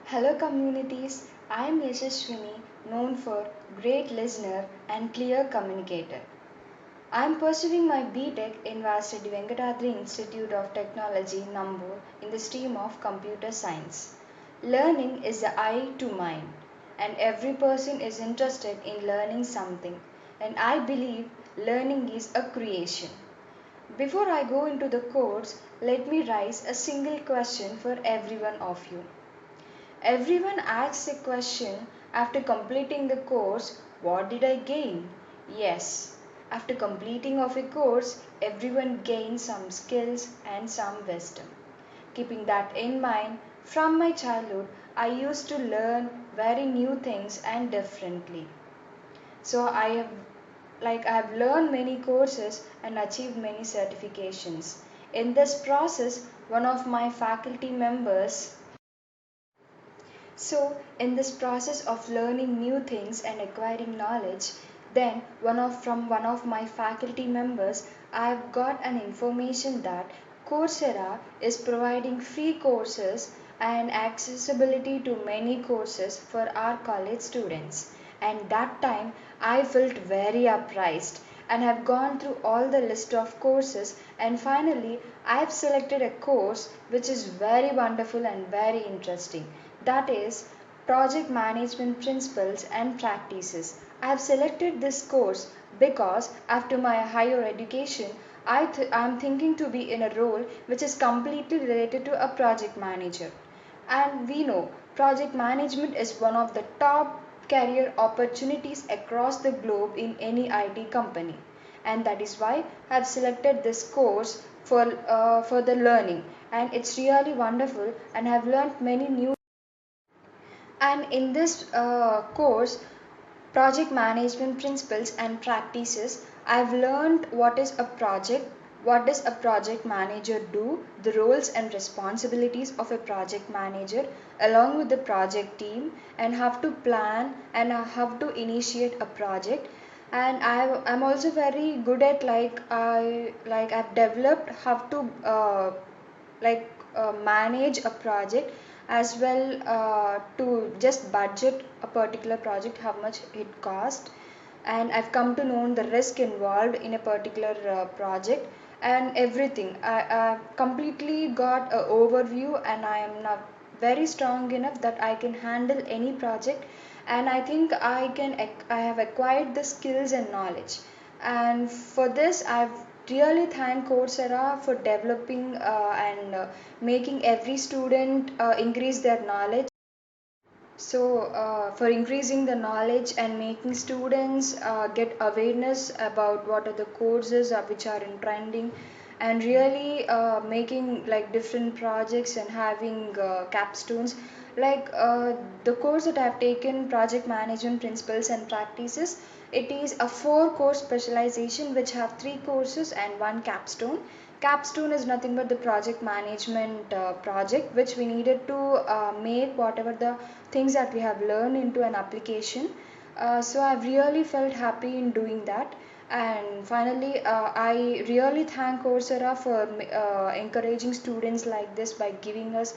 Hello communities, I am Yashaswini, known for great listener and clear communicator. I am pursuing my BTech in Vasadi Venkatadri Institute of Technology, Nambur, in the stream of Computer Science. Learning is the eye to mind, and every person is interested in learning something, and I believe learning is a creation. Before I go into the course, let me raise a single question for every one of you. Everyone asks a question after completing the course, what did I gain? Yes, after completing of a course, everyone gains some skills and some wisdom. Keeping that in mind, from my childhood, I used to learn very new things and differently. So I have learned many courses and achieved many certifications. In this process, one of my faculty members So, in this process of learning new things and acquiring knowledge, then from one of my faculty members, I have got an information that Coursera is providing free courses and accessibility to many courses for our college students. And that time I felt very surprised and have gone through all the list of courses, and finally I have selected a course which is very wonderful and very interesting, that is Project Management Principles and Practices. I have selected this course because after my higher education, I am thinking to be in a role which is completely related to a project manager. And we know project management is one of the top career opportunities across the globe in any IT company. And that is why I have selected this course for the learning. And it's really wonderful and I have learned many new. And in this course, Project Management Principles and Practices, I've learned what is a project, what does a project manager do, the roles and responsibilities of a project manager, along with the project team, and how to plan and how to initiate a project. And I'm also very good at I've developed how to manage a project, as well to just budget a particular project, how much it cost, and I've come to know the risk involved in a particular project and everything. I completely got an overview, and I am now very strong enough that I can handle any project, and I think I have acquired the skills and knowledge. And for this I've really thank Coursera for developing and making every student increase their knowledge. For increasing the knowledge and making students get awareness about what are the courses which are in trending, and really making like different projects and having capstones. The course that I have taken, Project Management Principles and Practices, it is a 4 course specialization which have 3 courses and 1 capstone. Capstone is nothing but the project management project which we needed to make whatever the things that we have learned into an application. So I've really felt happy in doing that. And finally, I really thank Coursera for encouraging students like this by giving us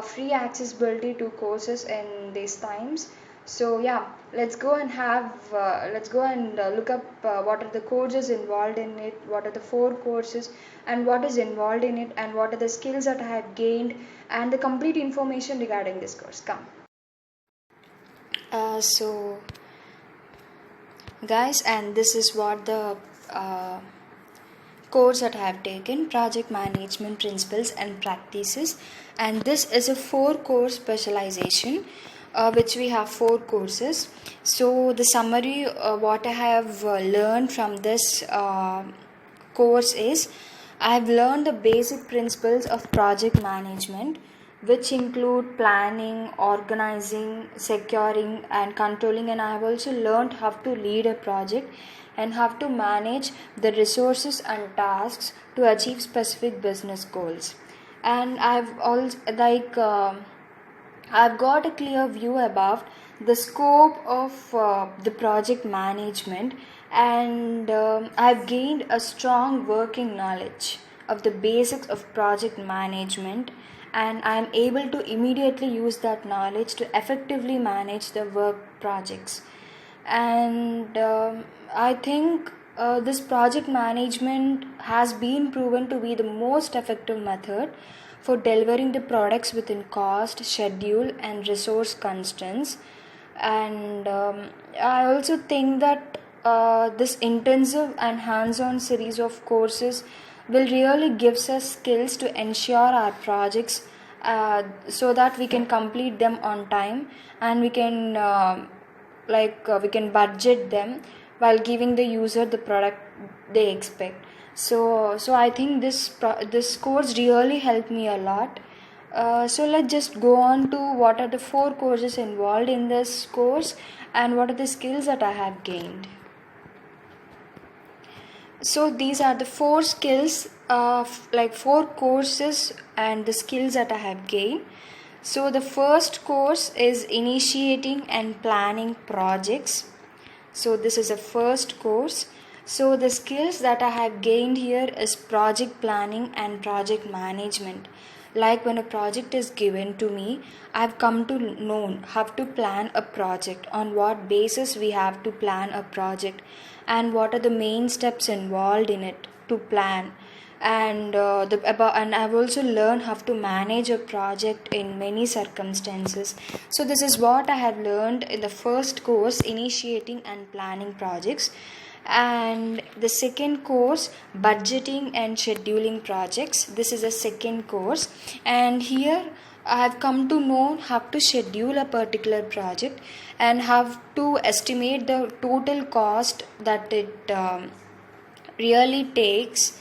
free accessibility to courses in these times. So yeah, let's go and look up what are the courses involved in it, what are the 4 courses, and what is involved in it, and what are the skills that I have gained, and the complete information regarding this course. Come. So guys, and this is what the uh, course that I have taken, Project Management Principles and Practices, and this is a 4 course specialization which we have 4 courses. So the summary what I have learned from this course is, I have learned the basic principles of project management, which include planning, organizing, securing, and controlling. And I have also learned how to lead a project and how to manage the resources and tasks to achieve specific business goals. And I've got a clear view about the scope of the project management, and I've gained a strong working knowledge of the basics of project management, and I'm able to immediately use that knowledge to effectively manage the work projects. And I think this project management has been proven to be the most effective method for delivering the products within cost, schedule, and resource constraints. And I also think that this intensive and hands-on series of courses will really gives us skills to ensure our projects so that we can complete them on time, and we can we can budget them while giving the user the product they expect. So I think this course really helped me a lot. So let's just go on to what are the 4 courses involved in this course and what are the skills that I have gained. So these are the 4 skills of 4 courses and the skills that I have gained. So the first course is initiating and planning projects. So this is a first course. So the skills that I have gained here is project planning and project management. Like when a project is given to me, I've come to know how to plan a project, on what basis we have to plan a project, and what are the main steps involved in it to plan. And and I've also learned how to manage a project in many circumstances. So this is what I have learned in the first course, initiating and planning projects. And the second course, budgeting and scheduling projects, this is a second course, and here I have come to know how to schedule a particular project and how to estimate the total cost that it really takes.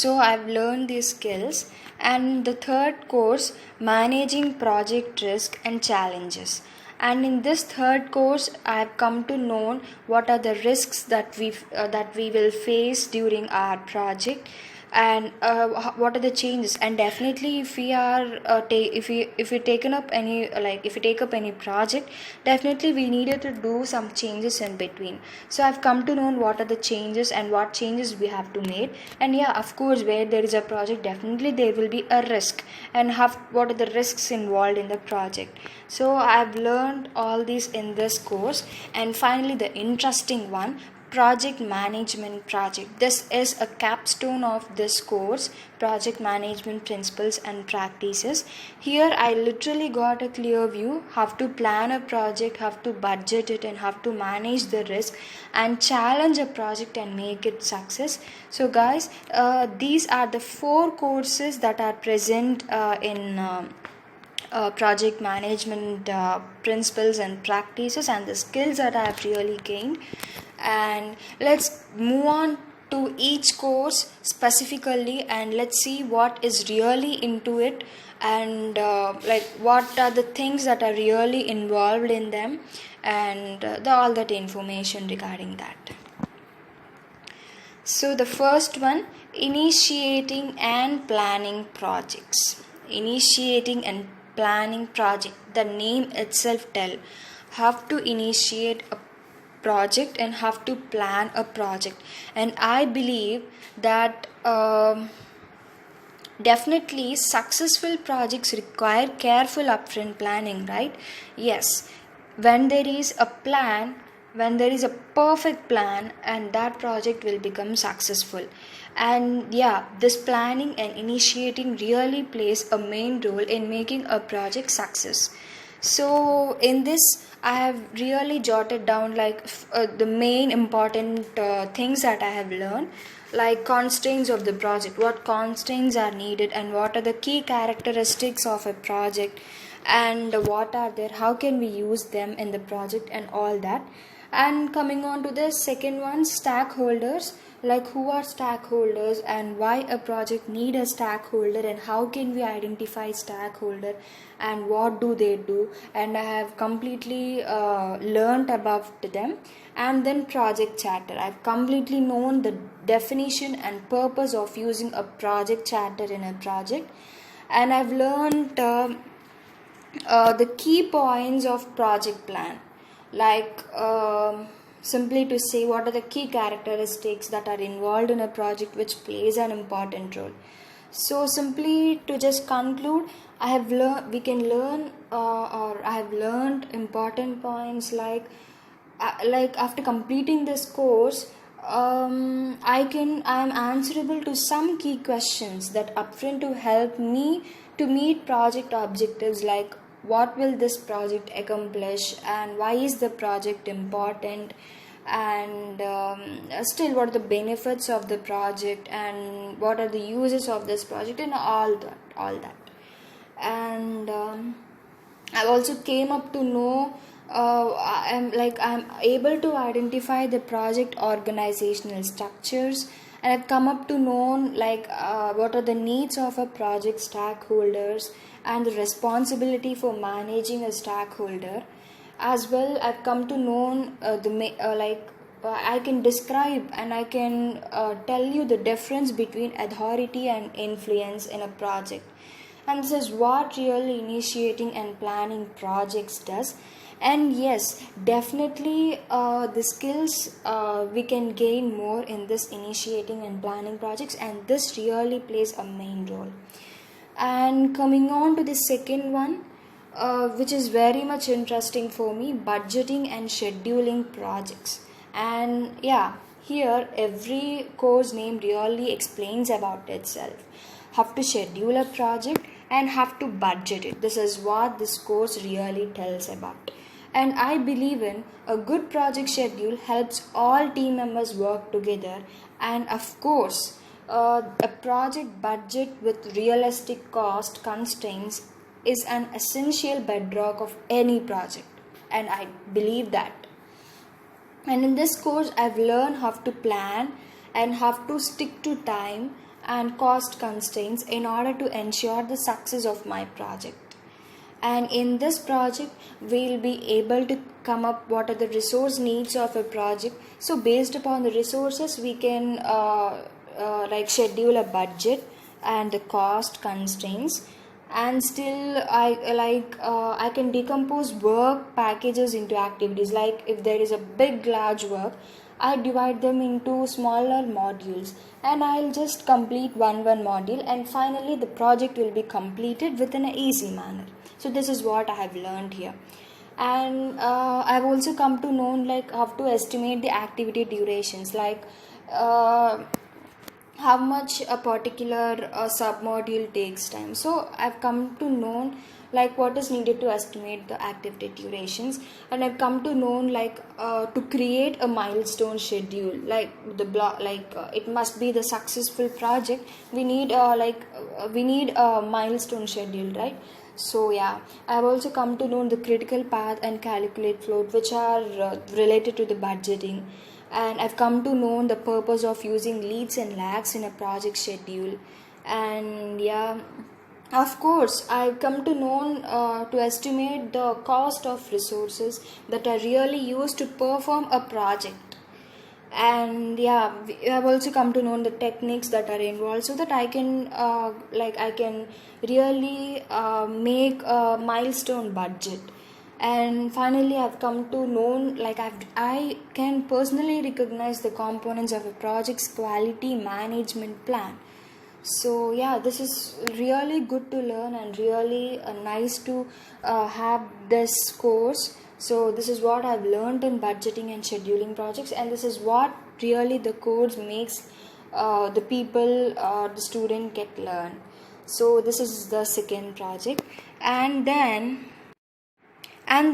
So I've learned these skills. And the third course, managing project risk and challenges. And in this third course, I have come to know what are the risks that we will face during our project, and what are the changes. And definitely, if we are if we taken up any if we take up any project, definitely we needed to do some changes in between. So I've come to know what are the changes and what changes we have to make. And yeah, of course, where there is a project, definitely there will be a risk, and what are the risks involved in the project. So I've learned all these in this course. And finally, the interesting one, project management project. This is a capstone of this course, project management principles and practices. Here I literally got a clear view how to plan a project, how to budget it, and how to manage the risk and challenge a project and make it success. So guys, these are the 4 courses that are present in project management principles and practices, and the skills that I have really gained. And let's move on to each course specifically, and let's see what is really into it, and what are the things that are really involved in them, and all that information regarding that. So the first one, initiating and planning projects. Initiating and planning project, the name itself tell have to initiate a project and have to plan a project. And I believe that definitely successful projects require careful upfront planning, right? Yes, when there is a plan, when there is a perfect plan, and that project will become successful. And yeah, this planning and initiating really plays a main role in making a project success. So in this, I have really jotted down the main important things that I have learned, like constraints of the project, what constraints are needed, and what are the key characteristics of a project, and what are there, how can we use them in the project, and all that. And coming on to the second one, stakeholders, like who are stakeholders and why a project need a stakeholder, and how can we identify stakeholder and what do they do, and I have completely learned about them. And then project charter, I've completely known the definition and purpose of using a project charter in a project. And I've learned the key points of project plan, simply to say what are the key characteristics that are involved in a project which plays an important role. So simply to just conclude, I have learned we can learn or I have learned important points like after completing this course, I am answerable to some key questions that upfront to help me to meet project objectives, like what will this project accomplish and why is the project important, and still what are the benefits of the project and what are the uses of this project, and all that. And I also came up to know, I'm able to identify the project organizational structures, and I've come up to know what are the needs of a project stakeholders and the responsibility for managing a stakeholder. As well, I've come to know I can describe and I can tell you the difference between authority and influence in a project, and this is what really initiating and planning projects does. And yes, definitely the skills we can gain more in this initiating and planning projects, and this really plays a main role. And coming on to the second one, which is very much interesting for me, budgeting and scheduling projects. And yeah, here every course name really explains about itself. Have to schedule a project and have to budget it. This is what this course really tells about. And I believe in a good project schedule helps all team members work together, and of course a project budget with realistic cost constraints is an essential bedrock of any project, and I believe that. And in this course, I've learned how to plan and how to stick to time and cost constraints in order to ensure the success of my project. And in this project, we'll be able to come up what are the resource needs of a project. So based upon the resources, we can schedule a budget and the cost constraints. And still I can decompose work packages into activities. Like if there is a big large work, I divide them into smaller modules, and I'll just complete one module, and finally the project will be completed within an easy manner. So this is what I have learned here. And I've also come to know like how to estimate the activity durations, like how much a particular submodule takes time. So I've come to know like what is needed to estimate the activity durations, and I've come to know to create a milestone schedule, like the block, it must be the successful project. We need a milestone schedule, right? So yeah, I've also come to know the critical path and calculate float, which are related to the budgeting. And I've come to know the purpose of using leads and lags in a project schedule. And yeah, of course, I've come to know to estimate the cost of resources that are really used to perform a project. And yeah, we have also come to know the techniques that are involved, so that I can I can really make a milestone budget. And finally, I've come to know I can personally recognize the components of a project's quality management plan. So yeah, this is really good to learn, and really nice to have this course. So this is what I've learned in budgeting and scheduling projects, and this is what really the course makes the people the student get learn. So this is the second project. And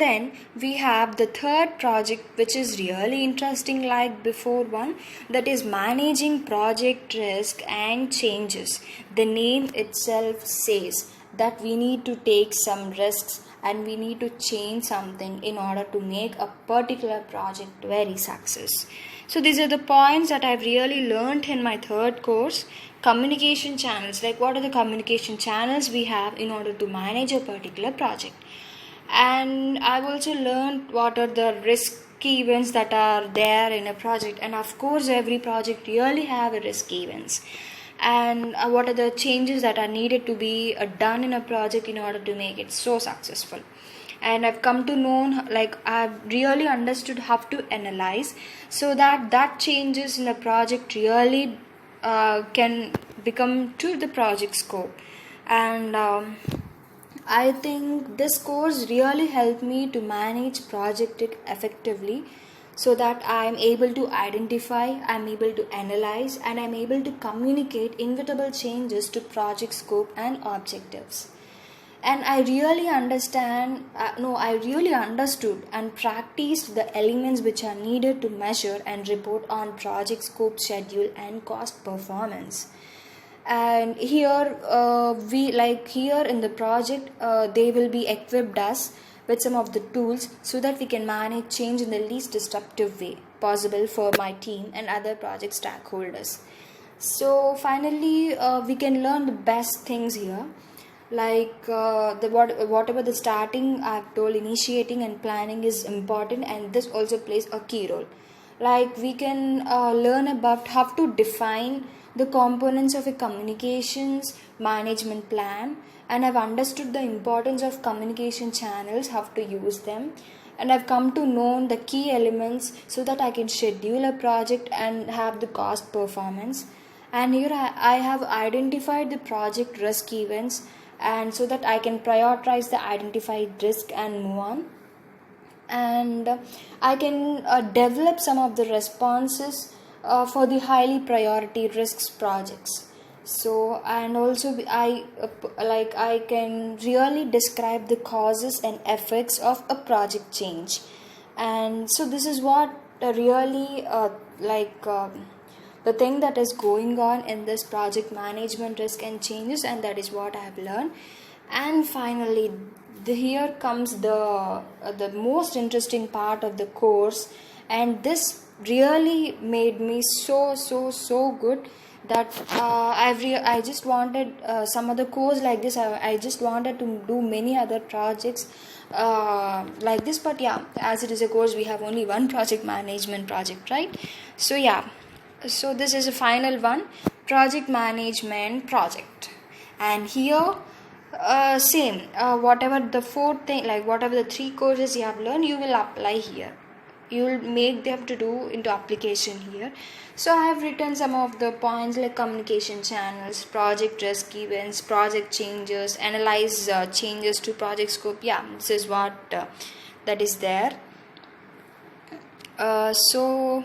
then we have the third project, which is really interesting like before one, that is managing project risk and changes. The name itself says that we need to take some risks and we need to change something in order to make a particular project very success. So these are the points that I've really learned in my third course. Communication channels, like what are the communication channels we have in order to manage a particular project. And I've also learned what are the risky events that are there in a project, and of course every project really have a risky events. And what are the changes that are needed to be done in a project in order to make it so successful. And I've come to know, I've really understood how to analyze, so that changes in the project really can become to the project scope. And I think this course really helped me to manage project effectively, so that I am able to identify, I'm able to analyze, and I'm able to communicate inevitable changes to project scope and objectives. And I really I really understood and practiced the elements which are needed to measure and report on project scope, schedule, and cost performance. And here we like here in the project they will be equipped us with some of the tools, so that we can manage change in the least disruptive way possible for my team and other project stakeholders. So finally we can learn the best things here, like whatever the starting I've told, initiating and planning is important, and this also plays a key role. Like we can learn about how to define the components of a communications management plan, and I've understood the importance of communication channels, how to use them, and I've come to know the key elements so that I can schedule a project and have the cost performance. And here I have identified the project risk events, and so that I can prioritize the identified risk and move on. And I can develop some of the responses for the highly priority risks projects. So and also I can really describe the causes and effects of a project change. And so this is what really the thing that is going on in this project management risk and changes, and that is what I have learned. And finally here comes the most interesting part of the course, and this really made me so good that I just wanted some other course like this. I just wanted to do many other projects like this, but yeah, as it is a course, we have only one project management project, right? So yeah, so this is a final one, project management project. And here same whatever the fourth thing, like whatever the three courses you have learned, you will apply here, you will make them to do into application here. So I have written some of the points like communication channels, project risk events, project changes, analyze changes to project scope. Yeah, this is what that is there. So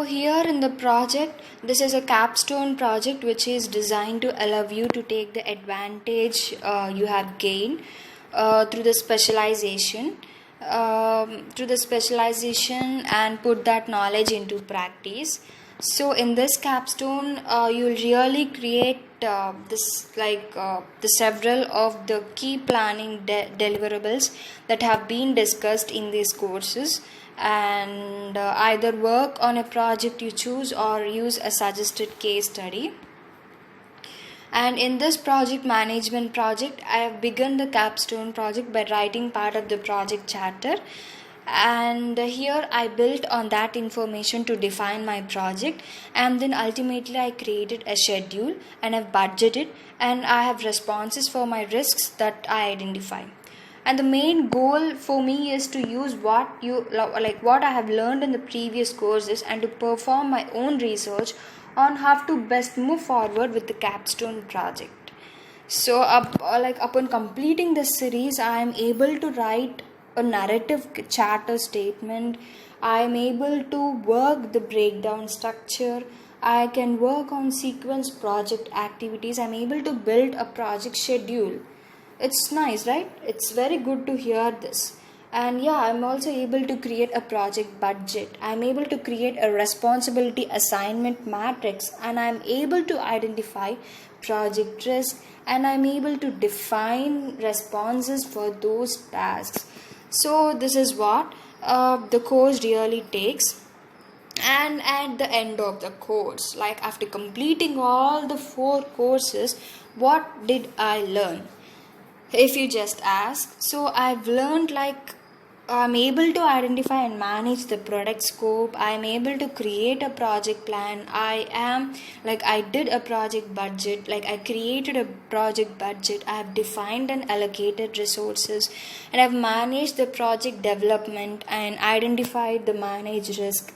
here in the project, this is a capstone project which is designed to allow you to take the advantage you have gained through the specialization, and put that knowledge into practice. So in this capstone, you'll really create the several of the key planning deliverables that have been discussed in these courses, and either work on a project you choose or use a suggested case study. And in this project management project, I have begun the capstone project by writing part of the project charter, and here I built on that information to define my project, and then ultimately I created a schedule and I've budgeted, and I have responses for my risks that I identify. And the main goal for me is to use what I have learned in the previous courses, and to perform my own research on how to best move forward with the capstone project. So upon completing this series, I am able to write a narrative charter statement. I am able to work the breakdown structure. I can work on sequence project activities. I am able to build a project schedule. It's nice, right? It's very good to hear this. And yeah, I'm also able to create a project budget. I'm able to create a responsibility assignment matrix, and I'm able to identify project risk, and I'm able to define responses for those tasks. So this is what the course really takes. And at the end of the course, like after completing all the 4 courses, what did I learn? If you just ask, so I've learned I'm able to identify and manage the product scope. I'm able to create a project plan. I did a project budget, I created a project budget. I have defined and allocated resources, and I've managed the project development and identified the managed risk.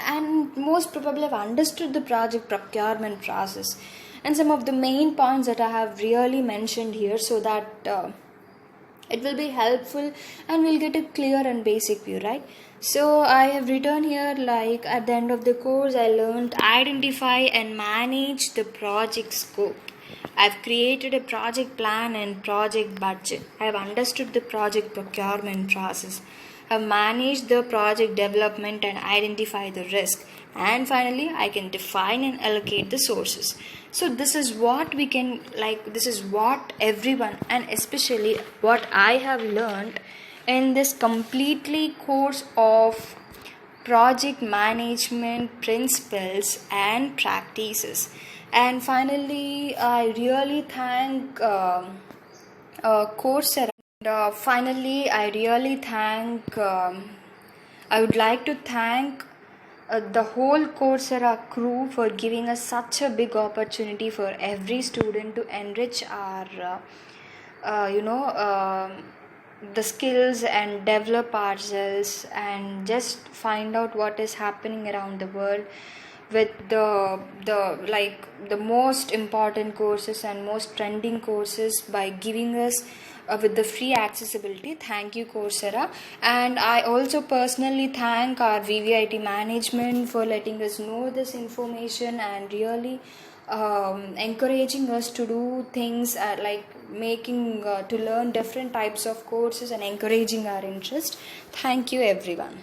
and most probably I've understood the project procurement process and some of the main points that I have really mentioned here, so that it will be helpful and we'll get a clear and basic view, right? So I have written here, like, at the end of the course I learned identify and manage the project scope. I've created a project plan and project budget. I have understood the project procurement process. I've managed the project development and identify the risk. And finally, I can define and allocate the sources. So this is what we can, like, this is what everyone, and especially what I have learned in this completely course of project management principles and practices. And finally, I really thank Coursera. And finally, I really thank, I would like to thank the whole Coursera crew for giving us such a big opportunity for every student to enrich our, the skills and develop ourselves and just find out what is happening around the world with the most important courses and most trending courses by giving us with the free accessibility. Thank you, Coursera. And I also personally thank our VVIT management for letting us know this information and really encouraging us to do things like making to learn different types of courses and encouraging our interest. Thank you, everyone.